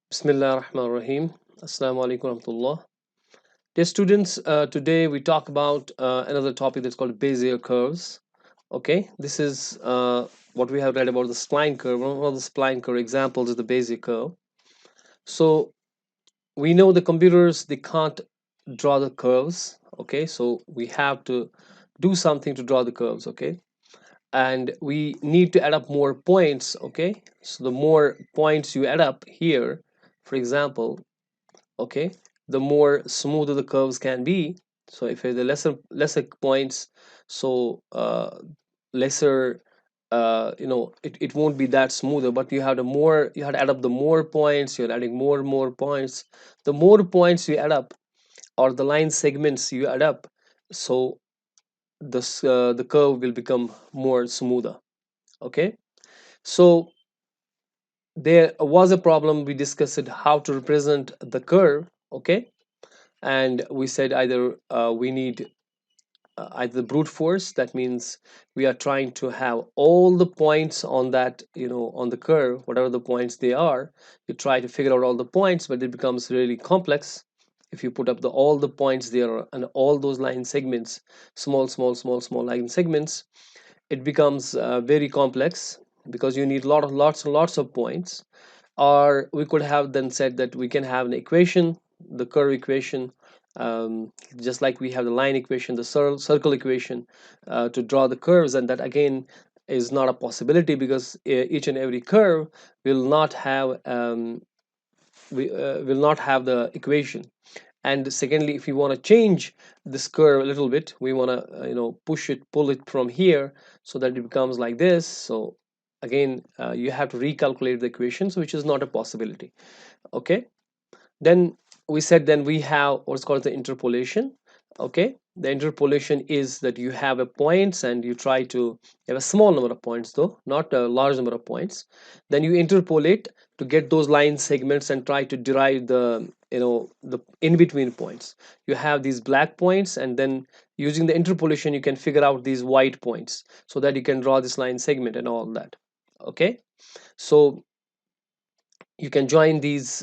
Bismillah ar-Rahman ar-Rahim. Assalamu alaikum warahmatullah. Dear students, today we talk about another topic that's called Bézier curves. Okay, this is what we have read about the spline curve. One of the spline curve examples is the Bézier curve. So we know the computers they can't draw the curves. Okay, so we have to do something to draw the curves. Okay, and we need to add up more points. Okay, so the more points you add up here, for example, okay, the more smoother the curves can be. So if the lesser points, so lesser, it won't be that smoother, but you have to add up the more points, you're adding more points. The more points you add up, or the line segments you add up, so the curve will become more smoother. Okay, so there was a problem. We discussed how to represent the curve. Okay, and we said either we need either brute force, that means we are trying to have all the points on that, on the curve, whatever the points they are. You try to figure out all the points, but it becomes really complex if you put up all the points there and all those line segments, small line segments. It becomes very complex because you need lots and lots of points. Or we could have then said that we can have an equation, the curve equation, just like we have the line equation, the circle equation, to draw the curves. And that again is not a possibility because each and every curve will not have will not have the equation. And secondly, if we want to change this curve a little bit, we want to pull it from here so that it becomes like this. So again, you have to recalculate the equations, which is not a possibility. Okay, then we said then we have what's called the interpolation. Okay, the interpolation is that you have a points and you try to have a small number of points, though not a large number of points. Then you interpolate to get those line segments and try to derive the in between points. You have these black points, and then using the interpolation you can figure out these white points so that you can draw this line segment and all that. Okay, so you can join these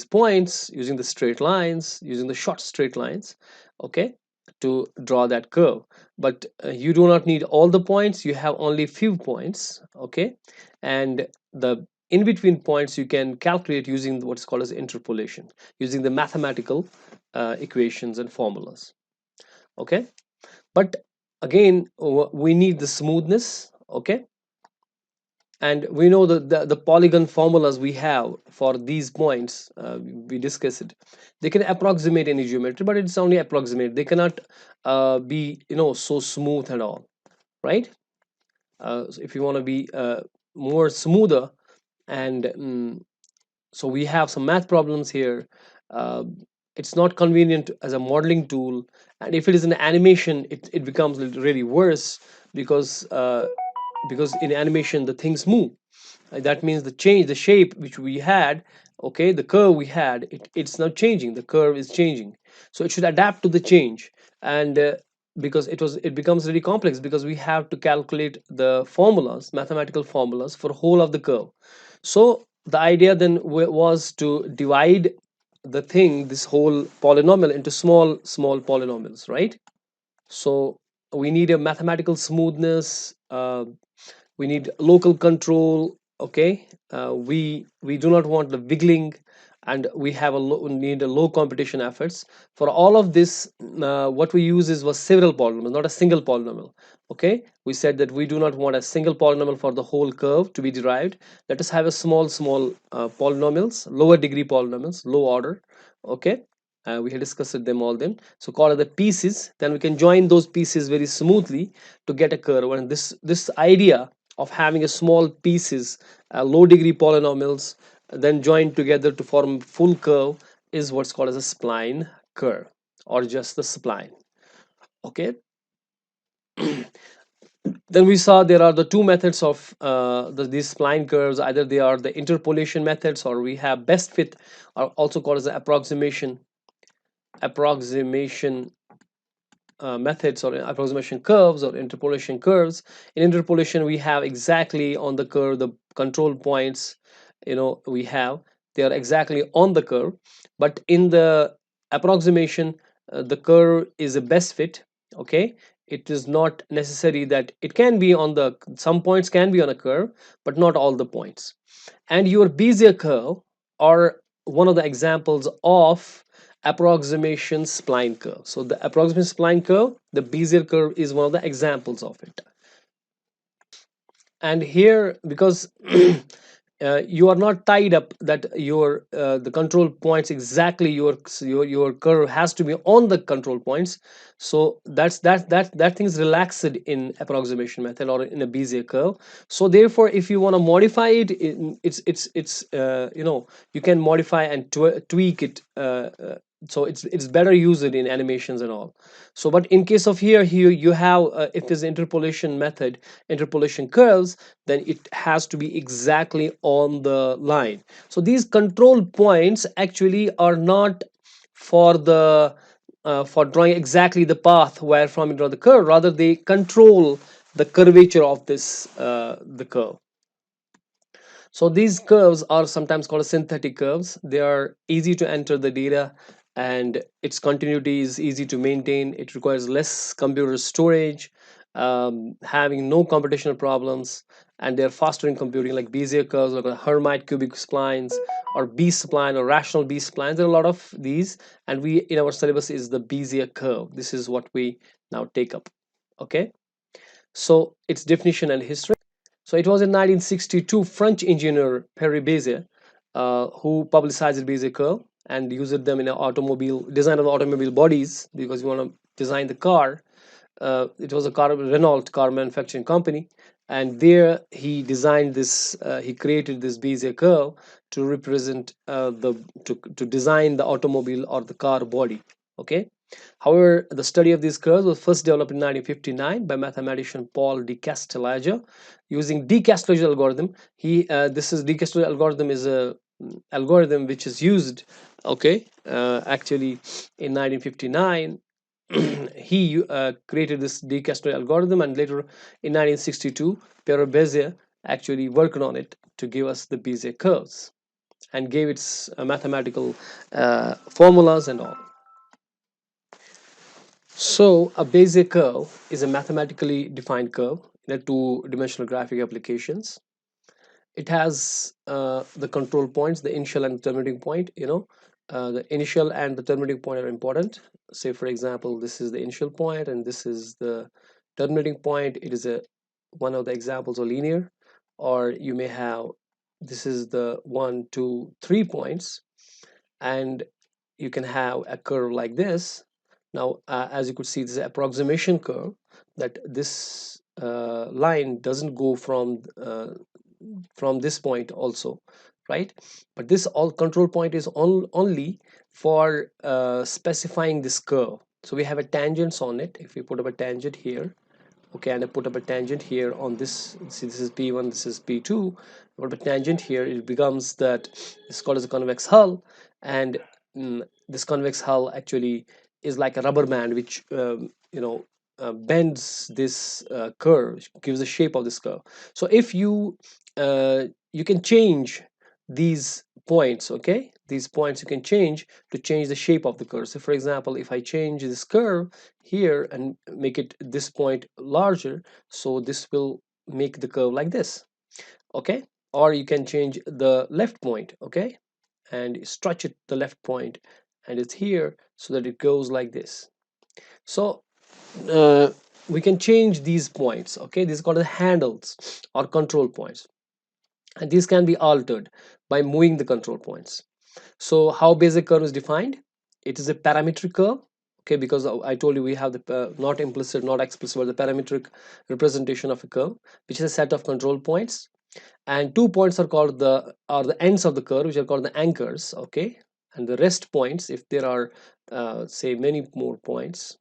points using the straight lines, using the short straight lines. Okay, to draw that curve. But you do not need all the points, you have only few points. Okay, and the in between points you can calculate using what's called as interpolation, using the mathematical equations and formulas. Okay, but again we need the smoothness. Okay, and we know the polygon formulas we have for these points, we discussed it. They can approximate any geometry, but it's only approximate. They cannot be so smooth and all, right? So if you want to be more smoother, and so we have some math problems here. uh, it's not convenient as a modeling tool, and if it is an animation, it becomes really worse because in animation the things move. That means the shape which we had, okay, the curve we had, it's not changing, the curve is changing. So it should adapt to the change. And because it becomes really complex because we have to calculate the formulas, mathematical formulas for whole of the curve. So the idea then was to divide the thing, this whole polynomial, into small polynomials, right? So we need a mathematical smoothness, we need local control. Okay, we do not want the wiggling, and we have need a low competition efforts for all of this. What we use was several polynomials, not a single polynomial. Okay, we said that we do not want a single polynomial for the whole curve to be derived. Let us have a small polynomials, lower degree polynomials, low order. Okay, we had discussed them all then. So call it the pieces, then we can join those pieces very smoothly to get a curve. And this idea of having a small pieces, low degree polynomials, then joined together to form full curve, is what's called as a spline curve, or just the spline. Okay, then we saw there are the two methods of these spline curves. Either they are the interpolation methods, or we have best fit, or also called as the approximation methods, or approximation curves, or interpolation curves. In interpolation we have exactly on the curve the control points, we have they are exactly on the curve. But in the approximation, the curve is a best fit. Okay, it is not necessary that it can be on the, some points can be on a curve, but not all the points. And your Bezier curve are one of the examples of approximation spline curve. So the approximation spline curve, the Bezier curve is one of the examples of it. And here, because you are not tied up that your the control points exactly, your curve has to be on the control points. So that thing is relaxed in approximation method or in a Bezier curve. So therefore, if you want to modify it, it's you can modify and tweak it, so it's better used in animations and all. So but in case of here you have, if there's interpolation method, interpolation curves, then it has to be exactly on the line. So these control points actually are not for the for drawing exactly the path where from you draw the curve, rather they control the curvature of this the curve. So these curves are sometimes called synthetic curves. They are easy to enter the data, and its continuity is easy to maintain. It requires less computer storage, having no computational problems, and they're faster in computing, like Bezier curves, like Hermite cubic splines, or B spline, or rational B splines. There are a lot of these, and we in our syllabus is the Bezier curve. This is what we now take up. Okay, so its definition and history. So it was in 1962 French engineer Perry Bézier who publicized Bézier curve and used them in an automobile design of automobile bodies, because you want to design the car. It was a car, Renault car manufacturing company, and there he designed this. He created this Bézier curve to represent the to design the automobile or the car body. Okay. However, the study of these curves was first developed in 1959 by mathematician Paul de Castelao using de Castelao algorithm. This is de Castelao algorithm is a algorithm which is used, okay, actually in 1959. He created this de Castelao algorithm, and later in 1962 Pierre Bézier actually worked on it to give us the Bézier curves and gave its mathematical formulas and all. So a Bézier curve is a mathematically defined curve in a two-dimensional graphic applications. It has the control points, the initial and the terminating point. The initial and the terminating point are important. Say for example, this is the initial point and this is the terminating point. It is a one of the examples of linear, or you may have, this is the 1, 2, 3 points, and you can have a curve like this. Now as you could see, this is an approximation curve, that this line doesn't go from this point also, right? But this all control point is only for specifying this curve. So we have a tangents on it. If we put up a tangent here, okay, and I put up a tangent here on this, see this is P1, this is P2, I put up a tangent here, it becomes that it's called as a convex hull. And this convex hull actually is like a rubber band which bends this curve, gives the shape of this curve. So if you can change these points, okay, these points you can change to change the shape of the curve. So for example, if I change this curve here and make it this point larger, so this will make the curve like this, okay. Or you can change the left point, okay, and stretch it the left point, and it's here so that it goes like this. So uh, we can change these points, okay. These are called the handles or control points, and these can be altered by moving the control points. So how basic curve is defined? It is a parametric curve, okay, because I told you we have the not implicit, not explicit, but the parametric representation of a curve, which is a set of control points, and 2 points are called the ends of the curve, which are called the anchors, okay, and the rest points, if there are say many more points,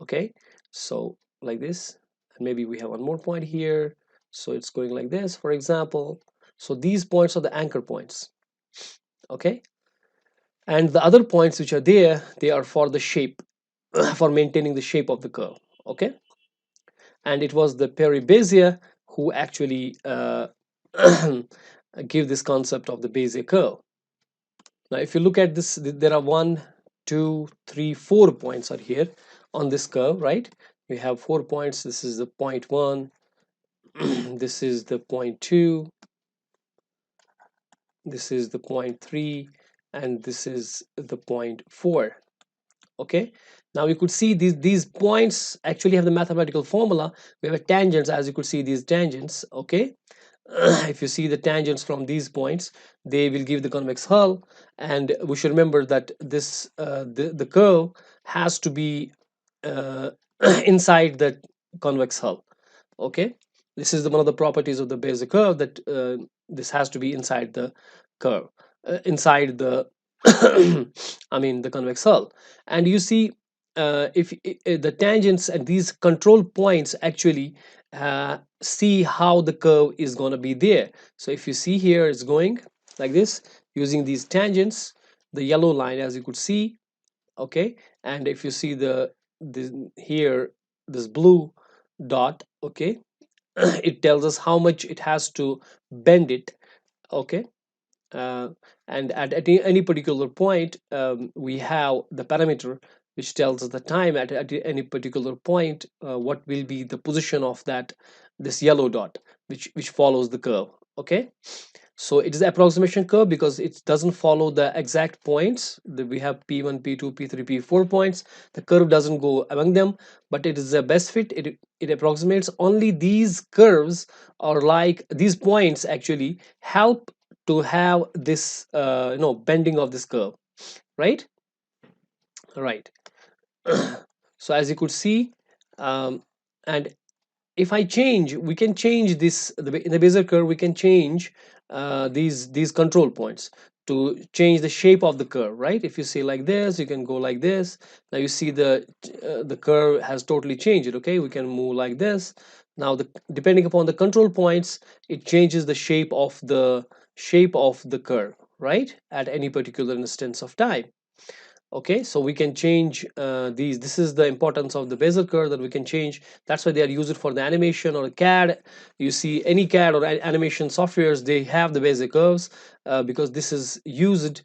okay, so like this, and maybe we have one more point here, so it's going like this, for example. So these points are the anchor points, okay, and the other points which are there, they are for the shape, for maintaining the shape of the curve, okay. And it was the Perry Bézier who actually give this concept of the Bézier curve. Now if you look at this, there are 1, 2, 3, 4 points are here on this curve, right? We have 4 points. This is the point 1, this is the point 2, this is the point 3, and this is the point 4. Okay, now you could see these points actually have the mathematical formula. We have a tangents, as you could see these tangents. Okay, if you see the tangents from these points, they will give the convex hull. And we should remember that this the curve has to be uh, inside the convex hull. Okay, this is one of the properties of the Bézier curve, that this has to be inside the curve, inside the I mean the convex hull. And you see, if the tangents and these control points actually see how the curve is going to be there. So if you see here, it's going like this using these tangents, the yellow line, as you could see. Okay, and if you see the here, this blue dot, okay, it tells us how much it has to bend it. Okay, uh, and at any particular point, we have the parameter which tells us the time at any particular point, what will be the position of that, this yellow dot, which follows the curve. Okay, so it is the approximation curve because it doesn't follow the exact points. We have p1, p2, p3, p4 points. The curve doesn't go among them, but it is the best fit. It approximates only these curves, or like these points actually help to have this bending of this curve, right? Right. So as you could see, and if I change, we can change this, in the Bezier curve we can change these control points to change the shape of the curve, right? If you see like this, you can go like this. Now you see the curve has totally changed. Okay, we can move like this. Now depending upon the control points, it changes the shape of the curve, right, at any particular instance of time. Okay, so we can change these. This is the importance of the Bezier curve, that we can change. That's why they are used for the animation or CAD. You see any CAD or animation softwares, they have the Bezier curves, because this is used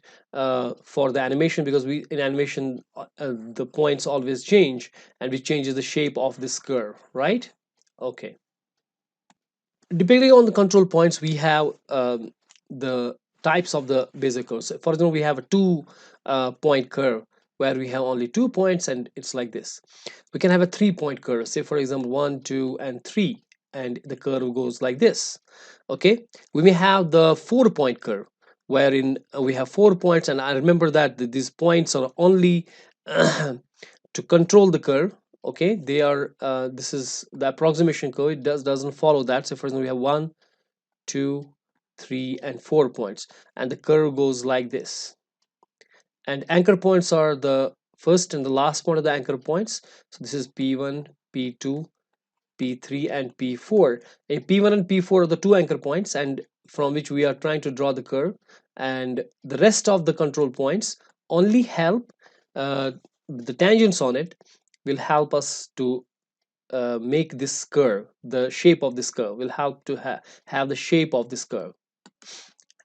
for the animation, because we in animation the points always change, and which changes the shape of this curve, right? Okay, depending on the control points, we have the types of the Bezier curves. For example, we have a two point curve where we have only 2 points, and it's like this. We can have a 3 point curve, say for example 1, 2, and 3, and the curve goes like this. Okay, we may have the 4 point curve wherein we have 4 points, and I remember that these points are only to control the curve. Okay, they are this is the approximation curve. It doesn't follow that. So for example, we have 1, 2, 3, and 4 points, and the curve goes like this. And anchor points are the first and the last point of the anchor points. So this is p1, p2, p3, and p4. P1 and p4 are the two anchor points, and from which we are trying to draw the curve. And the rest of the control points only help, uh, the tangents on it will help us to make this curve, the shape of this curve will help to have the shape of this curve.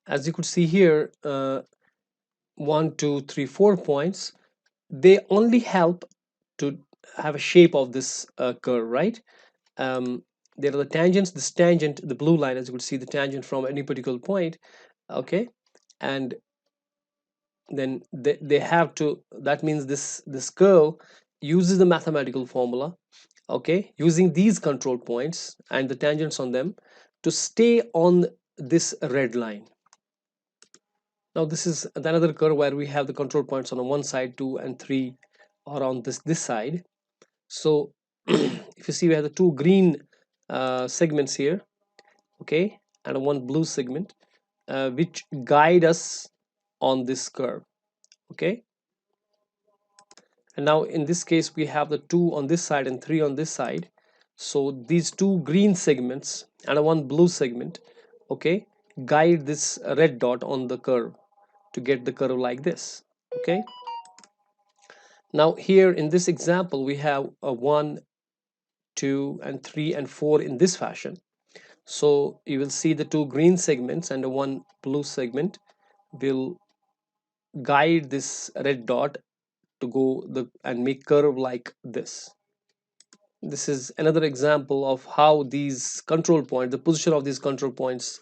As you could see here, 1, 2, 3, 4 points, they only help to have a shape of this curve, right? um, there are the tangents. This tangent, the blue line, as you could see, the tangent from any particular point. Okay, and then they have to, that means this curve uses the mathematical formula, okay, using these control points and the tangents on them to stay on this red line. Now this is another curve where we have the control points on one side, 2 and 3 are on this side. So if you see, we have the two green segments here, okay, and one blue segment, which guide us on this curve. Okay, and now in this case we have the 2 on this side and 3 on this side. So these two green segments and one blue segment, okay, guide this red dot on the curve to get the curve like this. Okay, now here in this example we have a 1, 2, and 3 and 4 in this fashion. So you will see the two green segments and the one blue segment will guide this red dot to go and make curve like this. This is another example of how these control points, the position of these control points,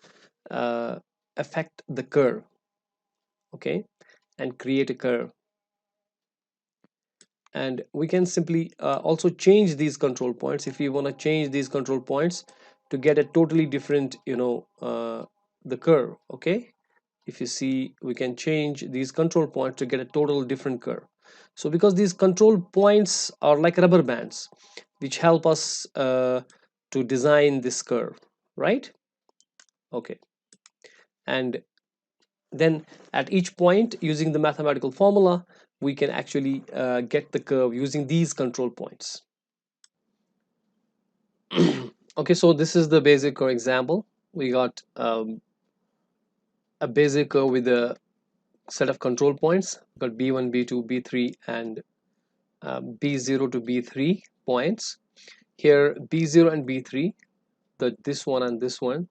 uh, affect the curve, okay, and create a curve. And we can simply also change these control points if we want to change these control points to get a totally different, the curve, okay. If you see, we can change these control points to get a total different curve. So because these control points are like rubber bands which help us to design this curve, right? Okay. And then at each point, using the mathematical formula, we can actually get the curve using these control points. Okay, so this is the Bézier curve example. We got a Bézier curve with a set of control points. We got b1, b2, b3, and b0 to b3 points. Here b0 and b3, this one and this one,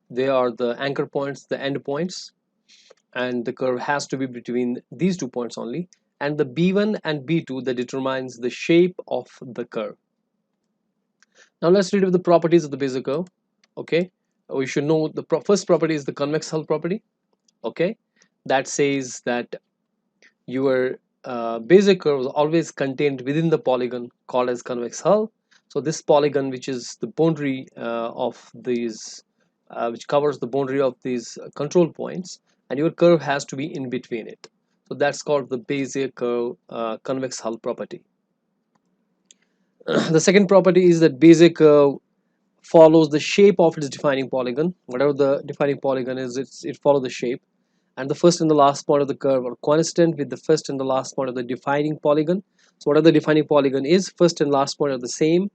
they are the anchor points, the end points, and the curve has to be between these 2 points only. And the b1 and b2 that determines the shape of the curve. Now let's read of the properties of the Bézier curve. Okay, we should know the first property is the convex hull property. Okay, that says that your Bézier curve is always contained within the polygon called as convex hull. So this polygon, which is the boundary of these, which covers the boundary of these control points, and your curve has to be in between it. So that's called the Bézier curve convex hull property. The second property is that Bézier curve follows the shape of its defining polygon. Whatever the defining polygon is, it follows the shape. And the first and the last point of the curve are constant with the first and the last point of the defining polygon. So whatever the defining polygon is, first and last point are the same,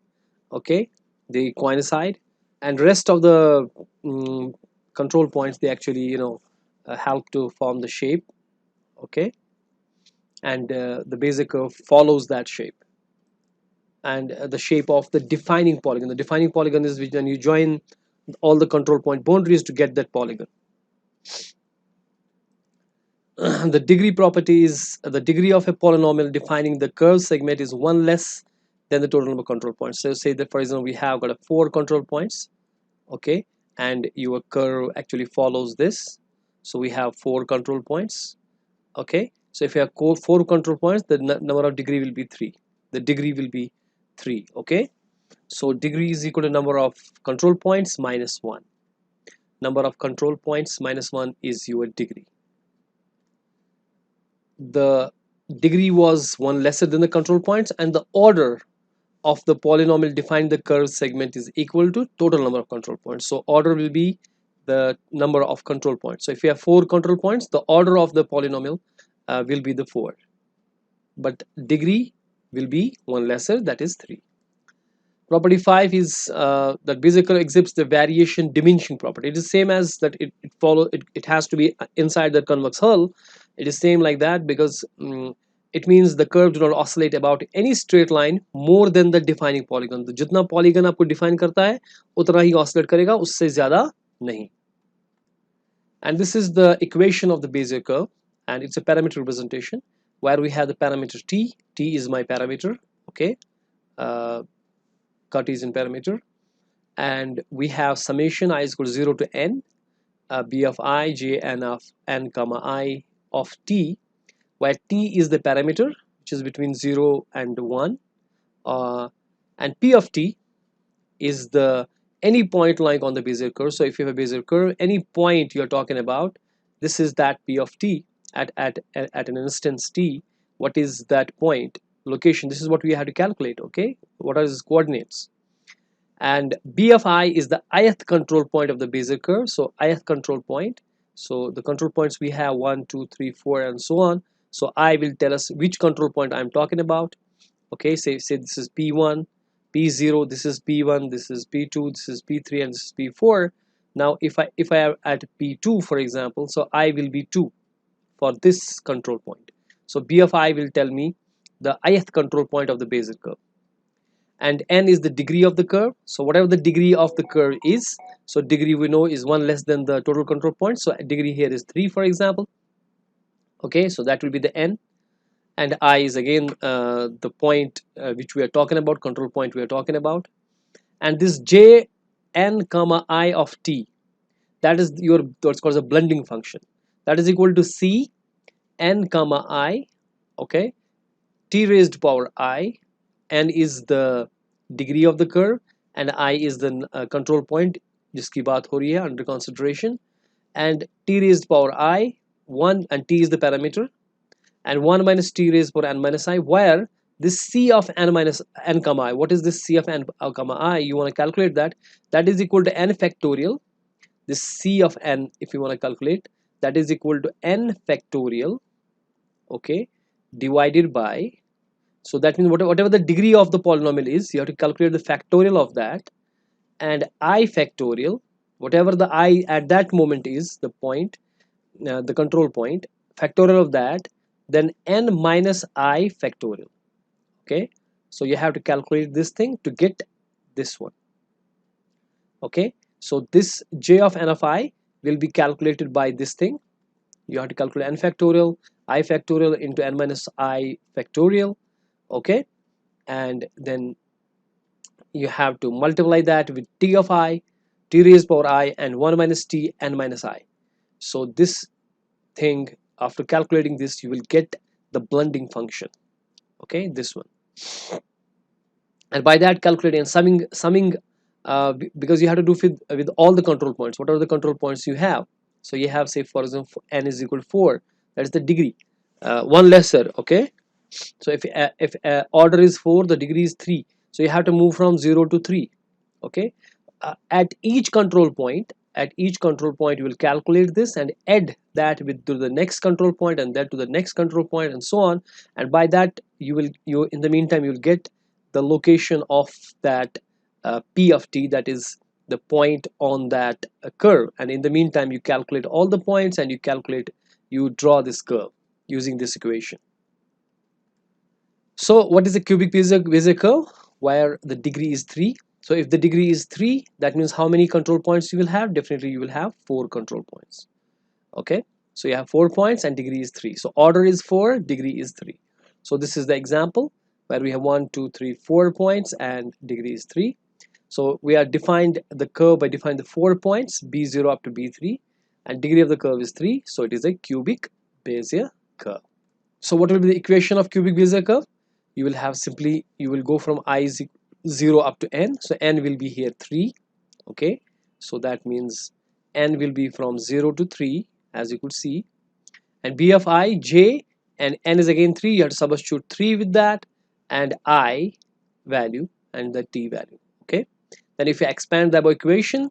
okay, they coincide, and rest of the control points, they actually help to form the shape, okay, and the Bézier curve follows that shape and the shape of the defining polygon. The defining polygon is when you join all the control point boundaries to get that polygon. The degree property is the degree of a polynomial defining the curve segment is one less than the total number of control points. So say that, for example, we have got 4 control points, okay, and your curve actually follows this. So we have 4 control points, okay. So if you have 4 control points, the number of degree will be 3. The degree will be 3, okay. So degree is equal to number of control points minus 1. Number of control points minus 1 is your degree. The degree was 1 lesser than the control points, and the order of the polynomial defined the curve segment is equal to total number of control points. So order will be the number of control points. So if you have 4 control points, the order of the polynomial will be the 4, but degree will be 1 lesser, that is 3. Property 5 is that Bézier curve exhibits the variation diminishing property. It is same as that it has to be inside the convex hull. It is same like that because it means the curve do not oscillate about any straight line more than the defining polygon. तो जितना polygon आपको define करता है उतना ही oscillate करेगा, उससे ज़्यादा नहीं. And this is the equation of the Bézier curve, and it's a parameter representation where we have the parameter t. T is my parameter, okay, Cartesian parameter, and we have summation I is equal to 0 to n, b of I, j n of n comma I of t, where t is the parameter which is between 0 and 1, and p of t is the any point lying on the Bézier curve. So if you have a Bézier curve, any point you're talking about, this is that p of t at an instance t. What is that point location? This is what we have to calculate, okay. What are its coordinates? And b of I is the ith control point of the Bézier curve. So ith control point, so the control points we have 1 2 3 4 and so on. So I will tell us which control point I'm talking about, okay. Say this is p1, p0, this is p1, this is p2, this is p3, and this is p4. Now if I am at p2, for example, so I will be 2 for this control point. So b of I will tell me the ith control point of the Bézier curve, and n is the degree of the curve. So whatever the degree of the curve is, so degree we know is 1 less than the total control point, so degree here is 3, for example, Okay, so that will be the n, and I is again the point which we are talking about, control point we are talking about. And this j n comma I of t, that is your what's called a blending function, that is equal to c n comma I. Okay, t raised to power I, n is the degree of the curve and I is the control point जिसकी बात हो रही है under consideration, and t raised to power I 1, and t is the parameter, and 1 minus t raised to power n minus I, where this c of n minus n comma I, what is this c of n comma I, you want to calculate that, that is equal to n factorial. This c of n, if you want to calculate, that is equal to n factorial, okay, divided by, so that means whatever the degree of the polynomial is, you have to calculate the factorial of that, and I factorial, whatever the I at that moment is, the point, the control point, factorial of that, then n minus I factorial. Okay, so you have to calculate this thing to get this one. Okay, so this j of n of I will be calculated by this thing. You have to calculate n factorial, I factorial into n minus I factorial. Okay, and then you have to multiply that with t of I, t raised power I, and 1 minus t n minus I. So this thing, after calculating this, you will get the blending function. Okay, this one, and by that calculating and summing because you have to do with all the control points, what are the control points you have. So you have, say for example, n is equal to 4, that is the degree, one lesser. Okay, so if order is 4, the degree is 3, so you have to move from 0 to 3. Okay, at each control point, you will calculate this and add that with to the next control point, and that to the next control point, and so on. And by that you in the meantime you'll get the location of that p of t, that is the point on that curve. And in the meantime you calculate all the points, and you draw this curve using this equation. So what is the cubic Bezier curve where the degree is 3? So if the degree is 3, that means how many control points you will have? Definitely you will have 4 control points. Okay, so you have 4 points and degree is 3. So order is 4, degree is 3. So this is the example where we have 1, 2, 3, 4 points and degree is 3. So we are defined the curve by defining the 4 points b0 up to b3, and degree of the curve is 3. So it is a cubic Bezier curve. So what will be the equation of cubic Bezier curve? You will have simply, you will go from I is 0 up to n, so n will be here 3. Okay, so that means n will be from 0 to 3, as you could see, and b of I, j, and n is again 3, you have to substitute 3 with that, and I value and the t value. Okay, then if you expand the above equation,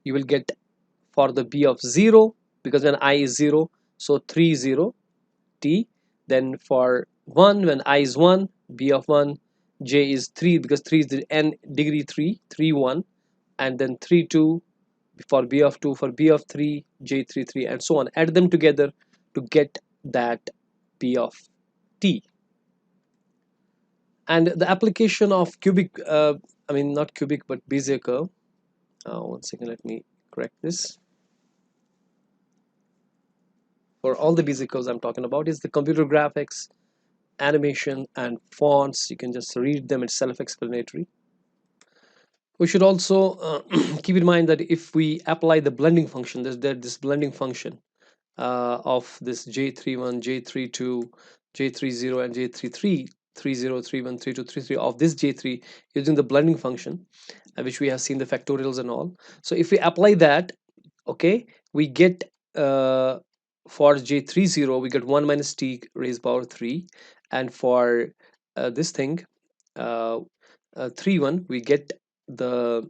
you will get for the b of 0, because when I is 0, so 3 0 t, then for 1, when I is 1, b of 1, j is 3, because 3 is the n degree 3, 3 1, and then 3 2 for b of 2, for b of 3, j 3 3, and so on. Add them together to get that b of t. And the application of cubic, I mean not cubic but Bezier curve. One second, let me correct this. For all the Bezier curves I'm talking about is the computer graphics, animation, and fonts. You can just read them, it's self-explanatory. We should also keep in mind that if we apply the blending function, there's this blending function of this j31, j32, j30, and j33, 30, 31, 32, 33 of this j3 using the blending function, which we have seen the factorials and all. So if we apply that, okay, we get for j30 we get 1 minus t raised power 3, and for this thing uh, 3 1 we get the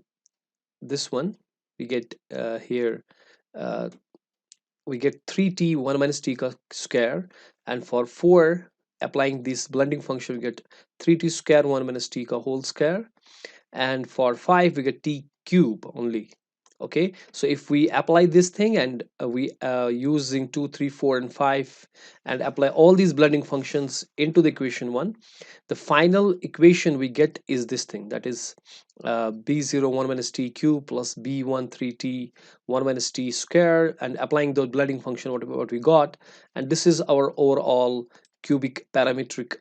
this one, we get here uh, we get 3t 1 minus t square, and for 4 applying this blending function we get 3t square 1 minus t whole square, and for 5 we get t cube only. Okay, so if we apply this thing and we using 2 3 4 and 5 and apply all these blending functions into the equation 1, the final equation we get is this thing, that is b0 1 minus t cube plus b1 3t 1 minus t square, and applying the blending function what we got, and this is our overall cubic parametric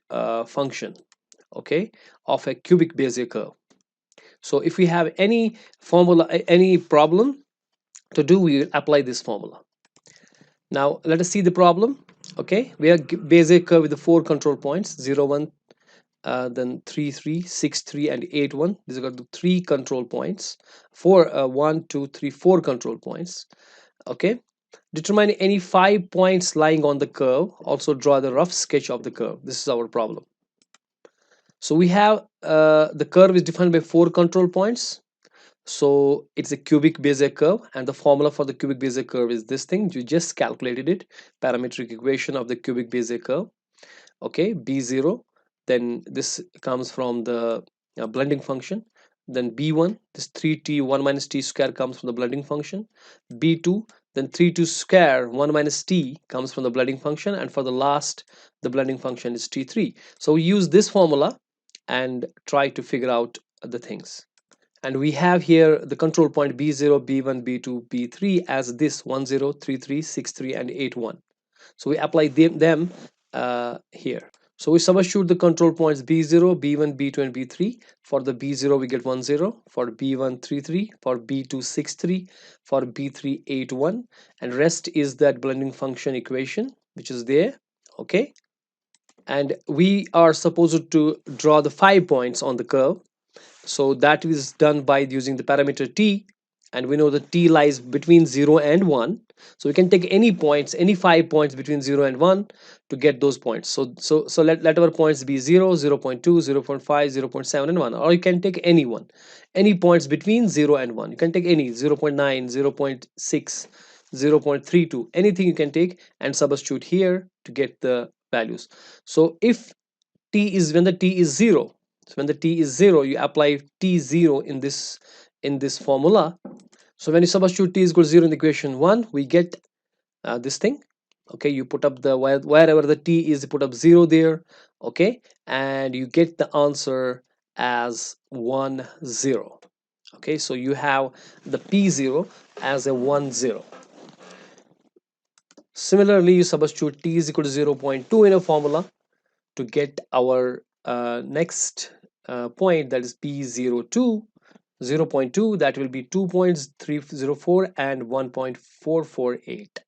function, okay, of a cubic Bezier curve. So if we have any formula, any problem to do, we will apply this formula. Now let us see the problem. Okay, we have Bézier curve with the 4 control points, 0 1, then 3 3 6 3 and 8 1. These are the 3 control points, 4 1 2 3 4 control points. Okay, determine any 5 points lying on the curve, also draw the rough sketch of the curve. This is our problem. So we have the curve is defined by 4 control points. So it's a cubic Bezier curve, and the formula for the cubic Bezier curve is this thing. You just calculated it, parametric equation of the cubic Bezier curve. Okay, b0, then this comes from the blending function, then b1, this 3t 1 minus t square comes from the blending function, b2, then 3t square 1 minus t comes from the blending function, and for the last the blending function is t3. So we use this formula and try to figure out the things. And we have here the control point b0 b1 b2 b3 as this 1 0 3 3 6 3 and 8 1. So we apply them here. So we substitute the control points b0 b1 b2 and b3. For the b0 we get 1 0, for b1 3 3, for b2 6 3, for b3 8 1, and rest is that blending function equation which is there. Okay, and we are supposed to draw the 5 points on the curve. So that is done by using the parameter t, and we know the t lies between 0 and 1. So we can take any points, any 5 points between 0 and 1 to get those points. So let our points be 0 0 0.2 0 0.5 0 0.7 and 1, or you can take any one, any points between 0 and 1. You can take any 0 0.9 0 0.6 0 0.32, anything you can take and substitute here to get the values. So if t is, when the t is 0, so when the t is 0, you apply t0 in this formula. So when you substitute t is equal to 0 in the equation 1, we get this thing. Okay, you put up the wherever the t is, you put up 0 there. Okay, and you get the answer as 1 0. Okay, so you have the p0 as a 1 0. Similarly, you substitute t is equal to 0 0.2 in a formula to get our next point, that is p02, 0 0.2, that will be 2.304 and 1.448.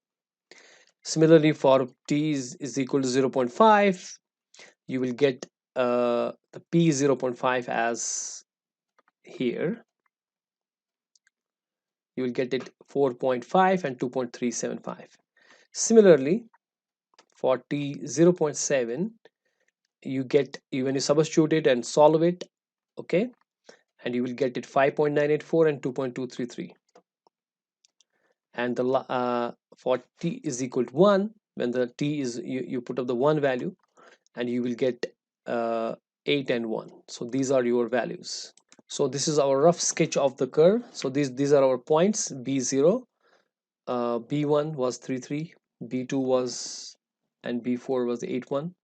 Similarly, for t is equal to 0 0.5, you will get the p 0.5 as here. You will get it 4.5 and 2.375. Similarly, for t 0.7, you get, when you substitute it and solve it, okay, and you will get it 5.984 and 2.233. And the for t is equal to 1, when the t is, you put up the 1 value, and you will get 8 and 1. So these are your values. So this is our rough sketch of the curve. So these are our points. b0, b1 was 3 3, b2 was, and b4 was 8 1,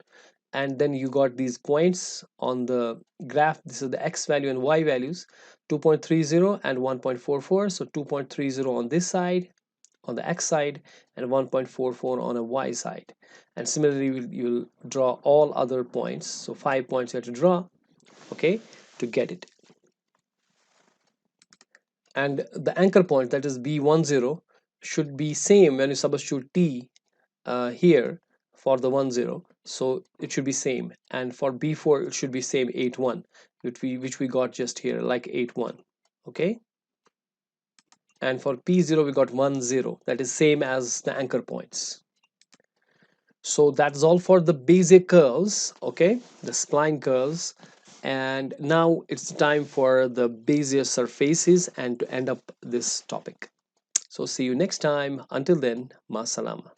and then you got these points on the graph. This is the x value and y values, 2.30 and 1.44. So 2.30 on this side, on the x side, and 1.44 on a y side. And similarly, you'll draw all other points. So 5 points you have to draw, okay, to get it. And the anchor point, that is b10, should be same when you substitute t here for the 10. So it should be same, and for b4 it should be same, 8 1, which we got just here, like 8 1. Okay, and for p0 we got 1 0, that is same as the anchor points. So that's all for the basic curves, okay, the spline curves. And now it's time for the Bezier surfaces and to end up this topic. So see you next time. Until then, ma salama.